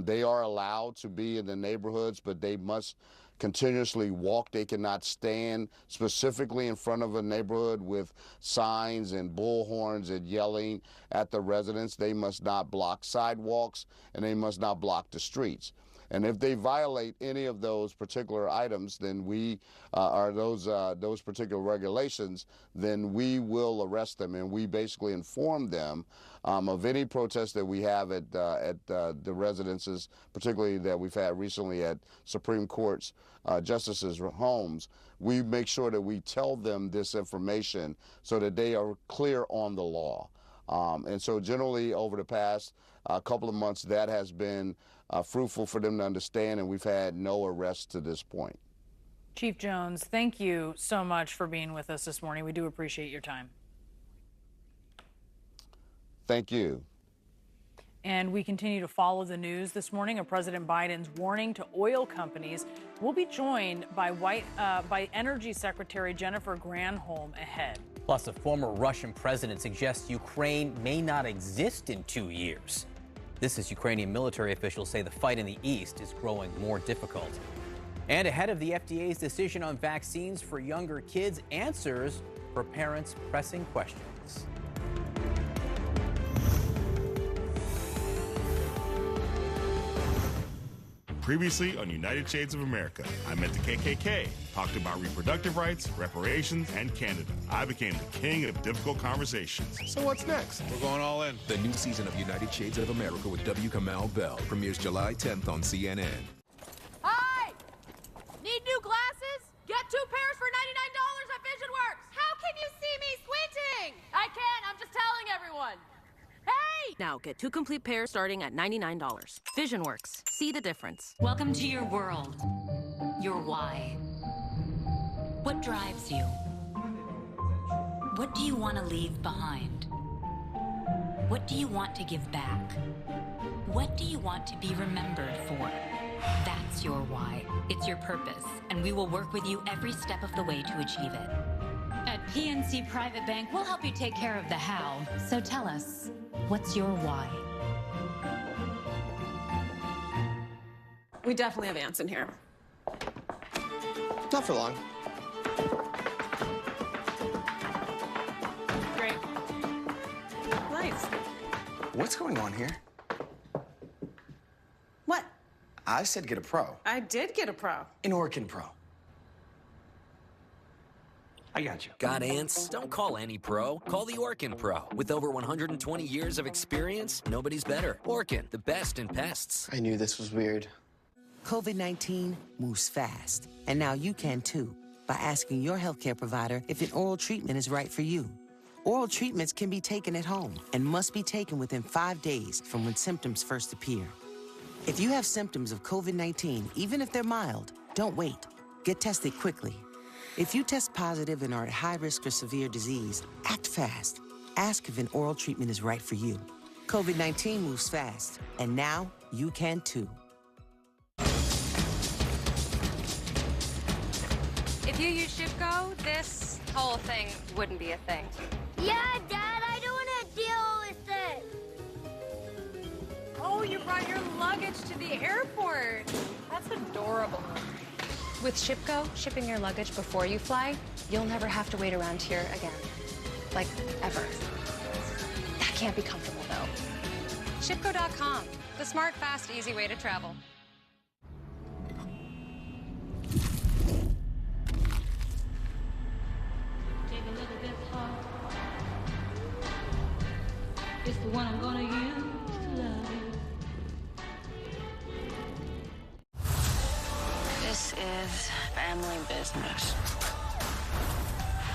They are allowed to be in the neighborhoods, but they must continuously walk. They cannot stand specifically in front of a neighborhood with signs and bullhorns and yelling at the residents. They must not block sidewalks, and they must not block the streets. And if they violate any of those particular items, then we those particular regulations, then we will arrest them, and we basically inform them of any protest that we have at the residences, particularly that we've had recently at Supreme Court's justices' homes. We make sure that we tell them this information so that they are clear on the law. And so generally over the past couple of months, that has been fruitful for them to understand, and we've had no arrests to this point. Chief Jones, thank you so much for being with us this morning. We do appreciate your time. Thank you. And we continue to follow the news this morning of President Biden's warning to oil companies. We'll be joined by Energy Secretary Jennifer Granholm ahead. Plus, a former Russian president suggests Ukraine may not exist in 2 years. This as Ukrainian military officials say the fight in the east is growing more difficult. And ahead of the FDA's decision on vaccines for younger kids, answers for parents' pressing questions. Previously on United Shades of America, I met the KKK, talked about reproductive rights, reparations, and Canada. I became the king of difficult conversations. So what's next? We're going all in. The new season of United Shades of America with W. Kamau Bell premieres July 10th on CNN. Hi! Need new glasses? Get 2 pairs for $99 at VisionWorks. How can you see me squinting? I can't. I'm just telling everyone. Hey! Now get 2 complete pairs starting at $99. VisionWorks. See the difference. Welcome to your world. Your why. What drives you? What do you want to leave behind? What do you want to give back? What do you want to be remembered for? That's your why. It's your purpose, and we will work with you every step of the way to achieve it. At PNC Private Bank, we'll help you take care of the how. So tell us, what's your why? We definitely have ants in here. Not for long. Great. Nice. What's going on here? What? I said get a pro. I did get a pro. An Orkin Pro. I got you. Got ants? Don't call any pro. Call the Orkin Pro. With over 120 years of experience, nobody's better. Orkin, the best in pests. I knew this was weird. COVID-19 moves fast, and now you can too, by asking your healthcare provider if an oral treatment is right for you. Oral treatments can be taken at home and must be taken within 5 days from when symptoms first appear. If you have symptoms of COVID-19, even if they're mild, don't wait. Get tested quickly. If you test positive and are at high risk for severe disease, act fast. Ask if an oral treatment is right for you. COVID-19 moves fast, and now you can too. If you use ShipGo, this whole thing wouldn't be a thing. Yeah, Dad, I don't want to deal with it. Oh, you brought your luggage to the airport. That's adorable. With ShipGo, shipping your luggage before you fly, you'll never have to wait around here again. Like, ever. That can't be comfortable, though. ShipGo.com, the smart, fast, easy way to travel. It's the one I'm gonna use to love you. This is family business.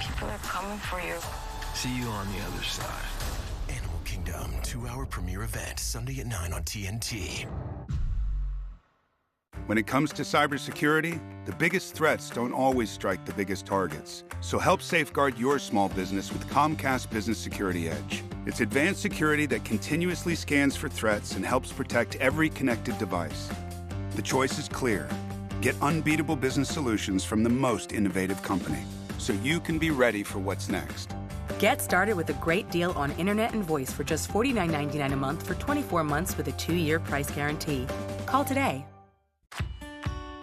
People are coming for you. See you on the other side. Animal Kingdom, 2-hour premiere event, Sunday at 9 on TNT. When it comes to cybersecurity, the biggest threats don't always strike the biggest targets. So help safeguard your small business with Comcast Business Security Edge. It's advanced security that continuously scans for threats and helps protect every connected device. The choice is clear. Get unbeatable business solutions from the most innovative company, so you can be ready for what's next. Get started with a great deal on internet and voice for just $49.99 a month for 24 months with a 2-year price guarantee. Call today.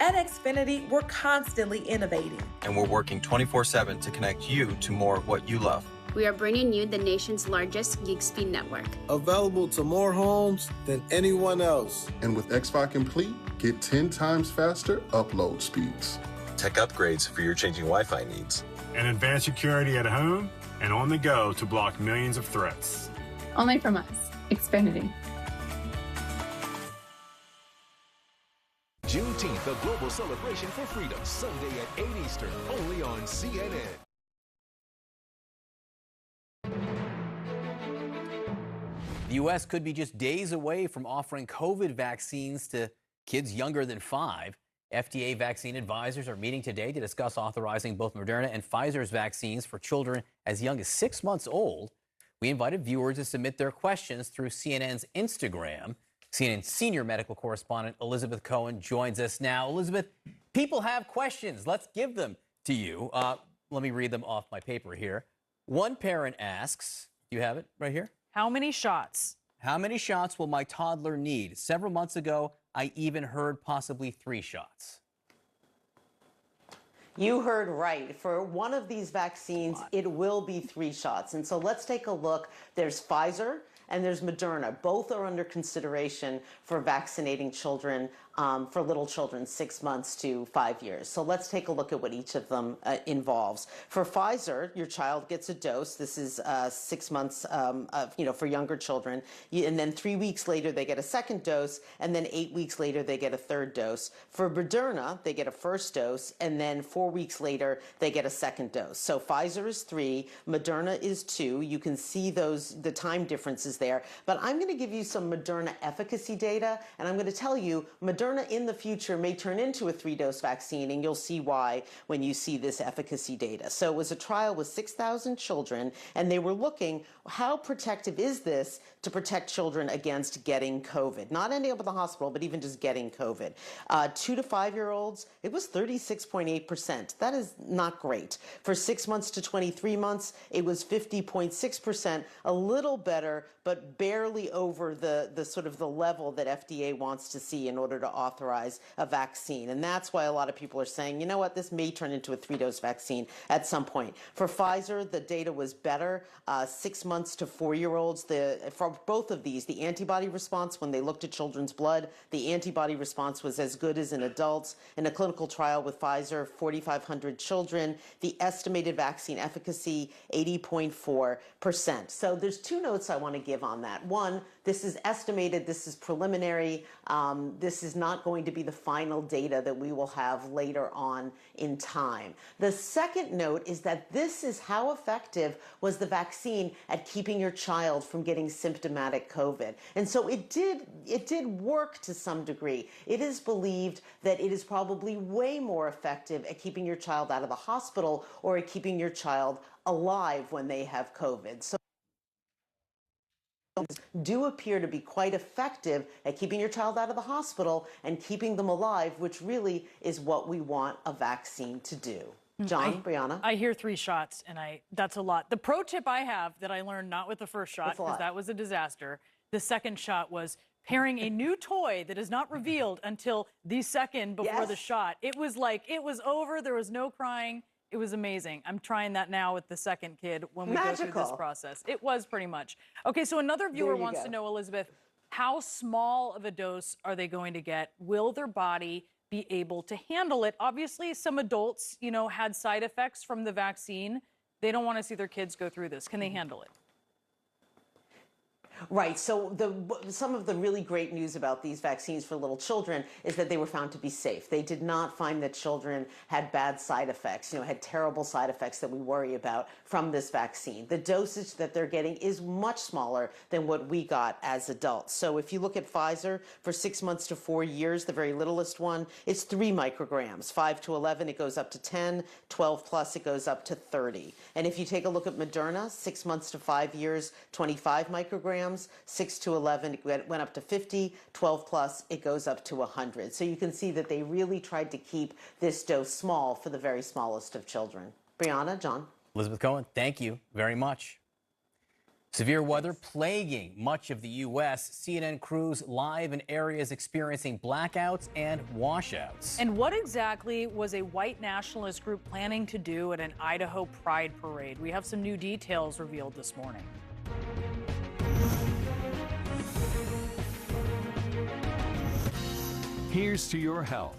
At Xfinity, we're constantly innovating. And we're working 24/7 to connect you to more of what you love. We are bringing you the nation's largest gig speed network. Available to more homes than anyone else. And with X5 Complete, get 10 times faster upload speeds. Tech upgrades for your changing Wi-Fi needs. And advanced security at home and on the go to block millions of threats. Only from us, Xfinity. Juneteenth, a global celebration for freedom, Sunday at 8 Eastern, only on CNN. The U.S. could be just days away from offering COVID vaccines to kids younger than 5. FDA vaccine advisors are meeting today to discuss authorizing both Moderna and Pfizer's vaccines for children as young as 6 months old. We invited viewers to submit their questions through CNN's Instagram. CNN senior medical correspondent Elizabeth Cohen joins us now. Elizabeth, people have questions. Let's give them to you. Let me read them off my paper here. One parent asks, do you have it right here? How many shots? How many shots will my toddler need? Several months ago, I even heard possibly 3 shots. You heard right. For one of these vaccines, it will be 3 shots. And so let's take a look. There's Pfizer and there's Moderna. Both are under consideration for vaccinating children, for little children 6 months to 5 years. So let's take a look at what each of them involves. For Pfizer, your child gets a dose. This is 6 months, for younger children. And then 3 weeks later, they get a second dose. And then 8 weeks later, they get a third dose. For Moderna, they get a first dose. And then 4 weeks later, they get a second dose. So Pfizer is 3, Moderna is 2. You can see the time differences there. But I'm going to give you some Moderna efficacy data. And I'm going to tell you, Moderna Moderna in the future may turn into a 3-dose vaccine, and you'll see why when you see this efficacy data. So it was a trial with 6,000 children, and they were looking, how protective is this to protect children against getting COVID? Not ending up in the hospital, but even just getting COVID. 2 to 5-year-olds, it was 36.8%. That is not great. For 6 months to 23 months, it was 50.6%, a little better, but barely over the sort of the level that FDA wants to see in order to authorize a vaccine. And that's why a lot of people are saying, you know what, this may turn into a 3-dose vaccine at some point. For Pfizer, the data was better. 6 months to 4-year-olds, for both of these, the antibody response, when they looked at children's blood, the antibody response was as good as in adults. In a clinical trial with Pfizer, 4,500 children, the estimated vaccine efficacy, 80.4%. So there's 2 notes I want to give on that. One, this is estimated, this is preliminary, this is not going to be the final data that we will have later on in time. The second note is that this is how effective was the vaccine at keeping your child from getting symptomatic COVID. And so it did work to some degree. It is believed that it is probably way more effective at keeping your child out of the hospital or at keeping your child alive when they have COVID. So do appear to be quite effective at keeping your child out of the hospital and keeping them alive, which really is what we want a vaccine to do. John, Brianna? I hear 3 shots, and that's a lot. The pro tip I have that I learned not with the first shot, because that was a disaster, the second shot was pairing a new toy that is not revealed until the second before the shot. It was like, it was over, there was no crying. It was amazing. I'm trying that now with the second kid when we go through this process. It was pretty much. Okay, so another viewer wants to know, Elizabeth, how small of a dose are they going to get? Will their body be able to handle it? Obviously, some adults, had side effects from the vaccine. They don't want to see their kids go through this. Can they handle it? Right. So some of the really great news about these vaccines for little children is that they were found to be safe. They did not find that children had bad side effects, had terrible side effects that we worry about from this vaccine. The dosage that they're getting is much smaller than what we got as adults. So if you look at Pfizer, for 6 months to 4 years, the very littlest one, it's 3 micrograms. 5 to 11, it goes up to 10. 12 plus, it goes up to 30. And if you take a look at Moderna, 6 months to 5 years, 25 micrograms. 6 to 11, it went up to 50. 12 plus, it goes up to 100. So you can see that they really tried to keep this dose small for the very smallest of children. Brianna, John? Elizabeth Cohen, thank you very much. Severe weather plaguing much of the U.S. CNN crews live in areas experiencing blackouts and washouts. And what exactly was a white nationalist group planning to do at an Idaho Pride parade? We have some new details revealed this morning. Here's to Your Health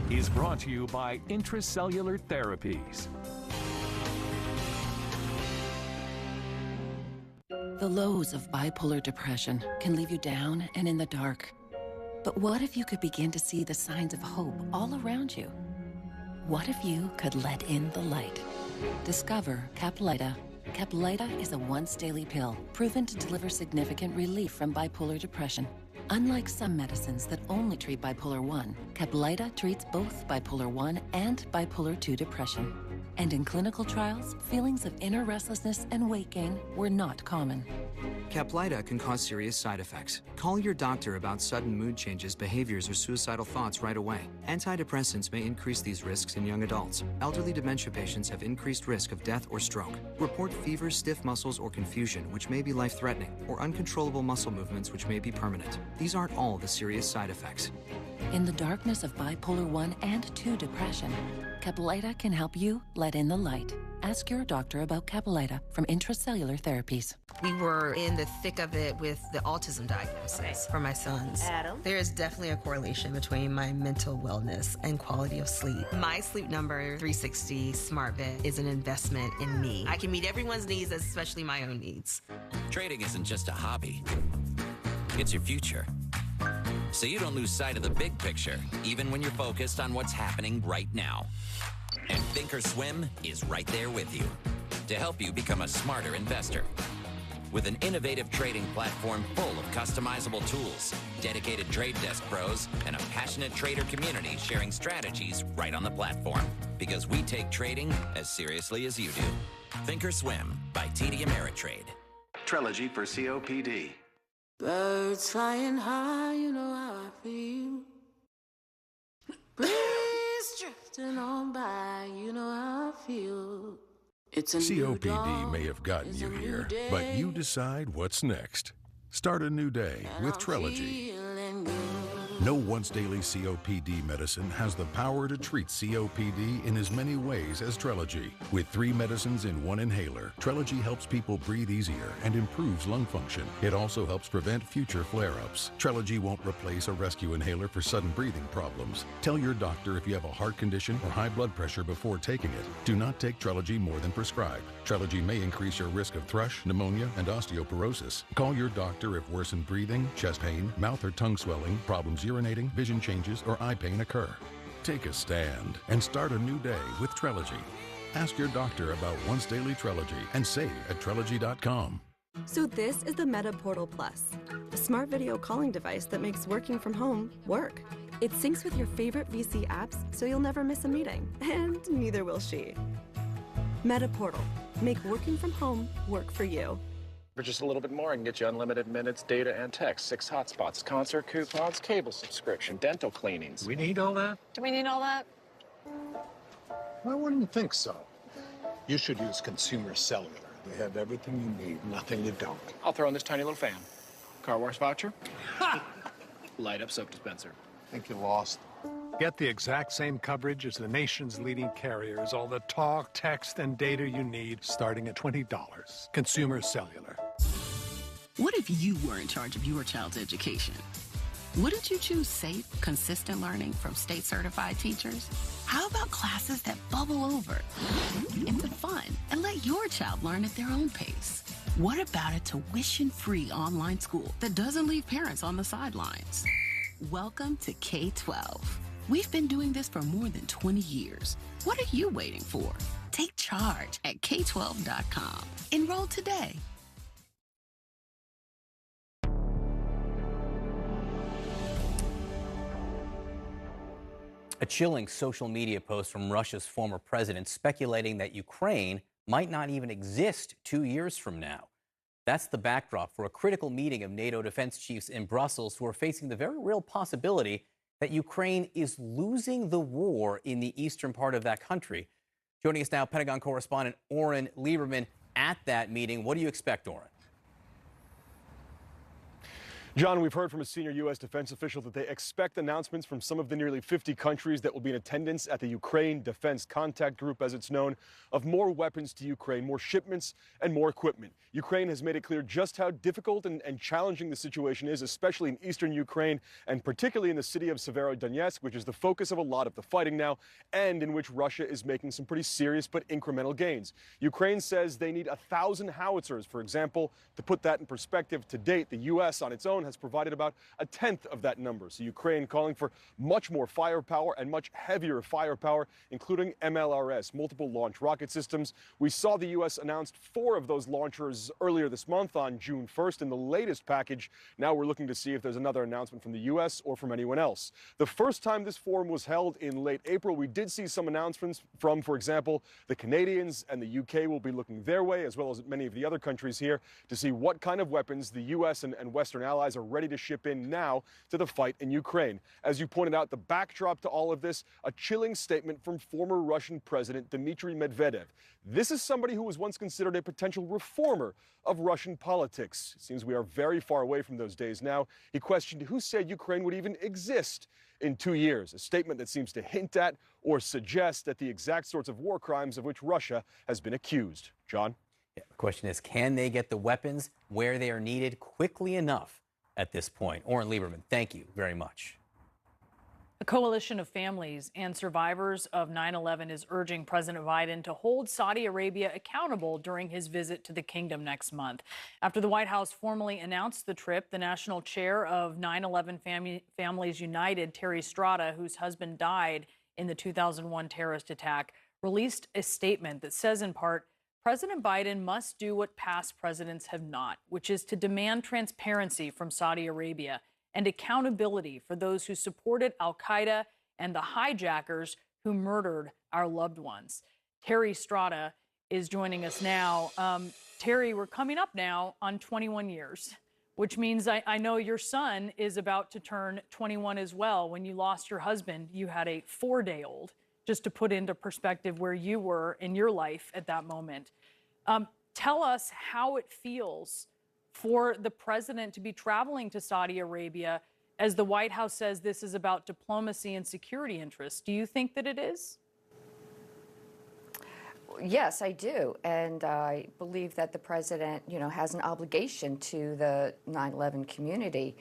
is brought to you by Intracellular Therapies. The lows of bipolar depression can leave you down and in the dark. But what if you could begin to see the signs of hope all around you? What if you could let in the light? Discover Caplyta. Caplyta is a once-daily pill proven to deliver significant relief from bipolar depression. Unlike some medicines that only treat bipolar 1, Caplyta treats both bipolar 1 and bipolar 2 depression. And in clinical trials, feelings of inner restlessness and weight gain were not common. Caplyta can cause serious side effects. Call your doctor about sudden mood changes, behaviors, or suicidal thoughts right away. Antidepressants may increase these risks in young adults. Elderly dementia patients have increased risk of death or stroke. Report fever, stiff muscles, or confusion, which may be life-threatening, or uncontrollable muscle movements, which may be permanent. These aren't all the serious side effects. In the darkness of bipolar 1 and 2 depression, Caplyta can help you let in the light. Ask your doctor about Caplyta from Intracellular Therapies. We were in the thick of it with the autism diagnosis for my sons. Adam? There is definitely a correlation between my mental wellness and quality of sleep. My Sleep Number 360 Smart Bed is an investment in me. I can meet everyone's needs, especially my own needs. Trading isn't just a hobby. It's your future. So you don't lose sight of the big picture, even when you're focused on what's happening right now. And Thinkorswim is right there with you to help you become a smarter investor. with an innovative trading platform full of customizable tools, dedicated trade desk pros, and a passionate trader community sharing strategies right on the platform. Because we take trading as seriously as you do. Thinkorswim by TD Ameritrade. Trilogy for COPD. Birds flying high, you know how I feel. Breeze drifting on by, you know how I feel. It's a COPD may have gotten you here, but you decide what's next. Start a new day with Trilogy. No once-daily COPD medicine has the power to treat COPD in as many ways as Trilogy. With 3 medicines in 1 inhaler, Trilogy helps people breathe easier and improves lung function. It also helps prevent future flare-ups. Trilogy won't replace a rescue inhaler for sudden breathing problems. Tell your doctor if you have a heart condition or high blood pressure before taking it. Do not take Trilogy more than prescribed. Trilogy may increase your risk of thrush, pneumonia, and osteoporosis. Call your doctor if worsened breathing, chest pain, mouth or tongue swelling, problems urinating, vision changes, or eye pain occur. Take a stand and start a new day with Trilogy. Ask your doctor about once daily Trilogy and save at Trilogy.com. So this is the Meta Portal Plus, a smart video calling device that makes working from home work. It syncs with your favorite VC apps so you'll never miss a meeting, and neither will she. Meta Portal. Make working from home work for you. For just a little bit more, I can get you unlimited minutes, data, and text, 6 hotspots, concert coupons, cable subscription, dental cleanings. We need all that? Do we need all that? I wouldn't think so. You should use Consumer Cellular. They have everything you need, nothing you don't. I'll throw in this tiny little fan. Car wash voucher. Ha! Light up soap dispenser. Think you lost. Get the exact same coverage as the nation's leading carriers. All the talk, text, and data you need, starting at $20. Consumer Cellular. What if you were in charge of your child's education? Wouldn't you choose safe, consistent learning from state-certified teachers? How about classes that bubble over into fun and let your child learn at their own pace? What about a tuition-free online school that doesn't leave parents on the sidelines? Welcome to K-12. We've been doing this for more than 20 years. What are you waiting for? Take charge at K12.com. Enroll today. A chilling social media post from Russia's former president speculating that Ukraine might not even exist 2 years from now. That's the backdrop for a critical meeting of NATO defense chiefs in Brussels who are facing the very real possibility that Ukraine is losing the war in the eastern part of that country. Joining us now, Pentagon correspondent Oren Lieberman at that meeting. What do you expect, Oren? John, we've heard from a senior U.S. defense official that they expect announcements from some of the nearly 50 countries that will be in attendance at the Ukraine Defense Contact Group, as it's known, of more weapons to Ukraine, more shipments and more equipment. Ukraine has made it clear just how difficult and challenging the situation is, especially in eastern Ukraine, and particularly in the city of Severodonetsk, which is the focus of a lot of the fighting now, and in which Russia is making some pretty serious but incremental gains. Ukraine says they need 1,000 howitzers, for example. To put that in perspective, to date, the U.S. on its own has provided about 1/10 of that number. So Ukraine calling for much more firepower and much heavier firepower, including MLRS, multiple launch rocket systems. We saw the U.S. announced 4 of those launchers earlier this month on June 1st in the latest package. Now we're looking to see if there's another announcement from the U.S. or from anyone else. The first time this forum was held in late April, we did see some announcements from, for example, the Canadians and the U.K. will be looking their way, as well as many of the other countries here, to see what kind of weapons the U.S. and Western allies are ready to ship in now to the fight in Ukraine. As you pointed out, the backdrop to all of this, a chilling statement from former Russian President Dmitry Medvedev. This is somebody who was once considered a potential reformer of Russian politics. It seems we are very far away from those days now. He questioned who said Ukraine would even exist in 2 years, a statement that seems to hint at or suggest at the exact sorts of war crimes of which Russia has been accused. John? Yeah, the question is, can they get the weapons where they are needed quickly enough at this point? Oren Lieberman, thank you very much. A coalition of families and survivors of 9/11 is urging President Biden to hold Saudi Arabia accountable during his visit to the kingdom next month. After the White House formally announced the trip, the national chair of 9/11 Families United, Terry Strada, whose husband died in the 2001 terrorist attack, released a statement that says in part, President Biden must do what past presidents have not, which is to demand transparency from Saudi Arabia and accountability for those who supported al-Qaeda and the hijackers who murdered our loved ones. Terry Strada is joining us now. Terry, we're coming up now on 21 years, which means I know your son is about to turn 21 as well. When you lost your husband, you had a 4-day-old, just to put into perspective where you were in your life at that moment. Tell us how it feels for the president to be traveling to Saudi Arabia as the White House says this is about diplomacy and security interests. Do you think that it is? Yes, I do. And I believe that the president, has an obligation to the 9/11 community.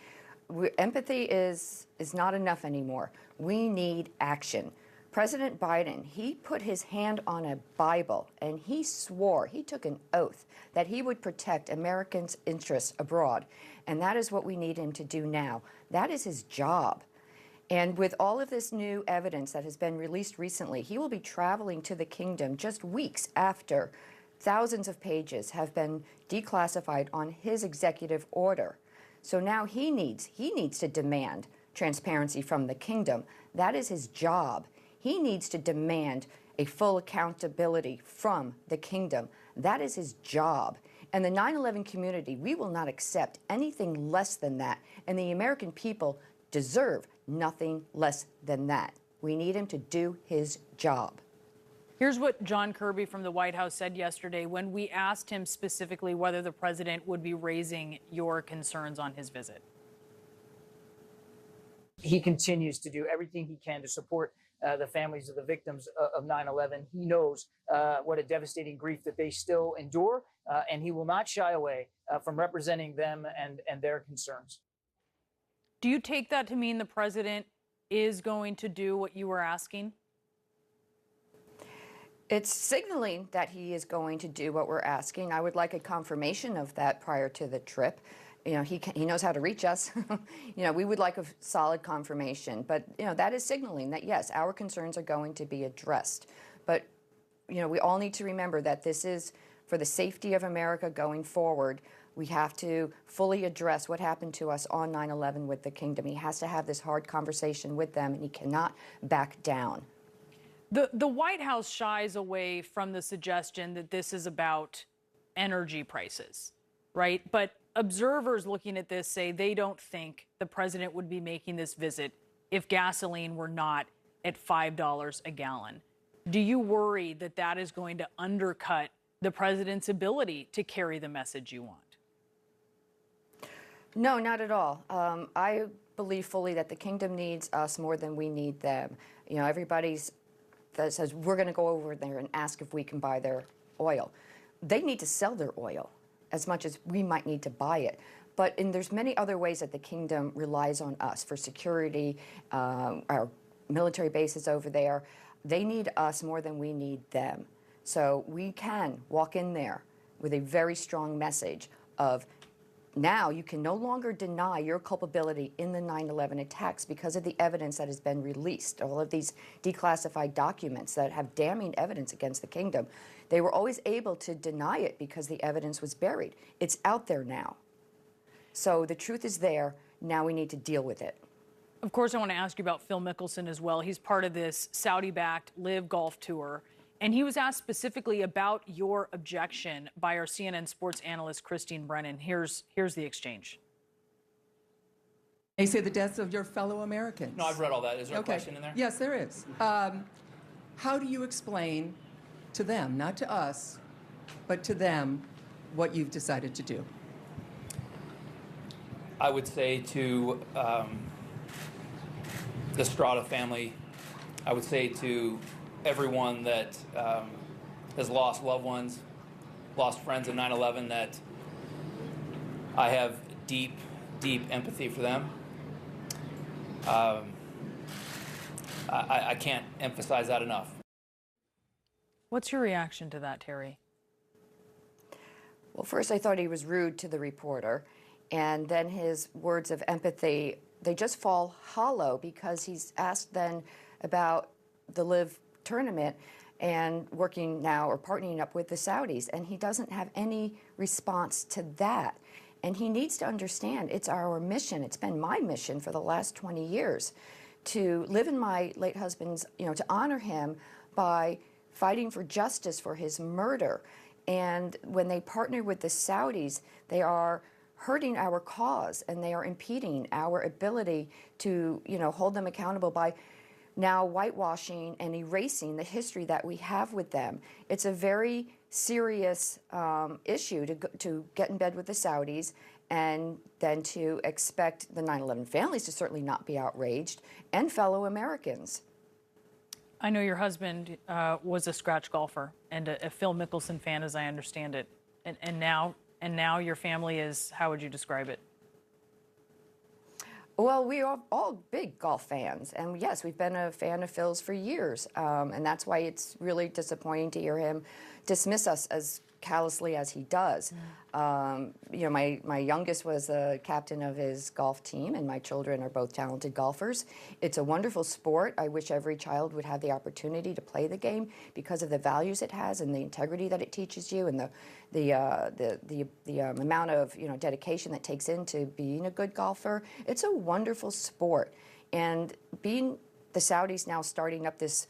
Empathy is not enough anymore. We need action. President Biden, he put his hand on a Bible and he took an oath that he would protect Americans' interests abroad. And that is what we need him to do now. That is his job. And with all of this new evidence that has been released recently, he will be traveling to the kingdom just weeks after thousands of pages have been declassified on his executive order. So now he needs to demand transparency from the kingdom. That is his job. He needs to demand a full accountability from the kingdom. That is his job. And the 9/11 community, we will not accept anything less than that. And the American people deserve nothing less than that. We need him to do his job. Here's what John Kirby from the White House said yesterday when we asked him specifically whether the president would be raising your concerns on his visit. He continues to do everything he can to support the families of the victims of 9/11. He knows what a devastating grief that they still endure, and he will not shy away from representing them and their concerns. Do you take that to mean the president is going to do what you were asking? It's signaling that he is going to do what we're asking. I would like a confirmation of that prior to the trip. He knows how to reach us. We would like a solid confirmation. But, that is signaling that, yes, our concerns are going to be addressed. But, we all need to remember that this is for the safety of America going forward. We have to fully address what happened to us on 9/11 with the kingdom. He has to have this hard conversation with them, and he cannot back down. The White House shies away from the suggestion that this is about energy prices, right? But observers looking at this say they don't think the president would be making this visit if gasoline were not at $5 a gallon. Do you worry that that is going to undercut the president's ability to carry the message you want? No, not at all. I believe fully that the kingdom needs us more than we need them. That says we're going to go over there and ask if we can buy their oil. They need to sell their oil as much as we might need to buy it. But there's many other ways that the kingdom relies on us for security, our military bases over there. They need us more than we need them. So we can walk in there with a very strong message of now you can no longer deny your culpability in the 9/11 attacks because of the evidence that has been released, all of these declassified documents that have damning evidence against the kingdom. They were always able to deny it because the evidence was buried. It's out there now. So the truth is there. Now we need to deal with it. Of course, I want to ask you about Phil Mickelson as well. He's part of this Saudi-backed Live Golf Tour. And he was asked specifically about your objection by our CNN sports analyst, Christine Brennan. Here's the exchange. They say the deaths of your fellow Americans. No, I've read all that. Is there a question in there? Yes, there is. How do you explain to them, not to us, but to them, what you've decided to do? I would say to the Strada family, I would say to everyone that has lost loved ones, lost friends in 9/11, that I have deep, deep empathy for them. I can't emphasize that enough. What's your reaction to that, Terry? Well, first I thought he was rude to the reporter, and then his words of empathy, they just fall hollow because he's asked then about the Live tournament and working now or partnering up with the Saudis, and he doesn't have any response to that. And he needs to understand it's our mission. It's been my mission for the last 20 years to live in my late husband's, to honor him by fighting for justice for his murder. And when they partner with the Saudis, they are hurting our cause, and they are impeding our ability to, hold them accountable by now whitewashing and erasing the history that we have with them. It's a very serious issue to get in bed with the Saudis and then to expect the 9/11 families to certainly not be outraged, and fellow Americans. I know your husband was a scratch golfer and a Phil Mickelson fan, as I understand it. And now your family is, how would you describe it? Well, we are all big golf fans, and yes, we've been a fan of Phil's for years, and that's why it's really disappointing to hear him dismiss us as callously as he does. My youngest was a captain of his golf team, and my children are both talented golfers. It's a wonderful sport. I wish every child would have the opportunity to play the game because of the values it has and the integrity that it teaches you, and the amount of dedication that takes into being a good golfer. It's a wonderful sport, and being the Saudis now starting up this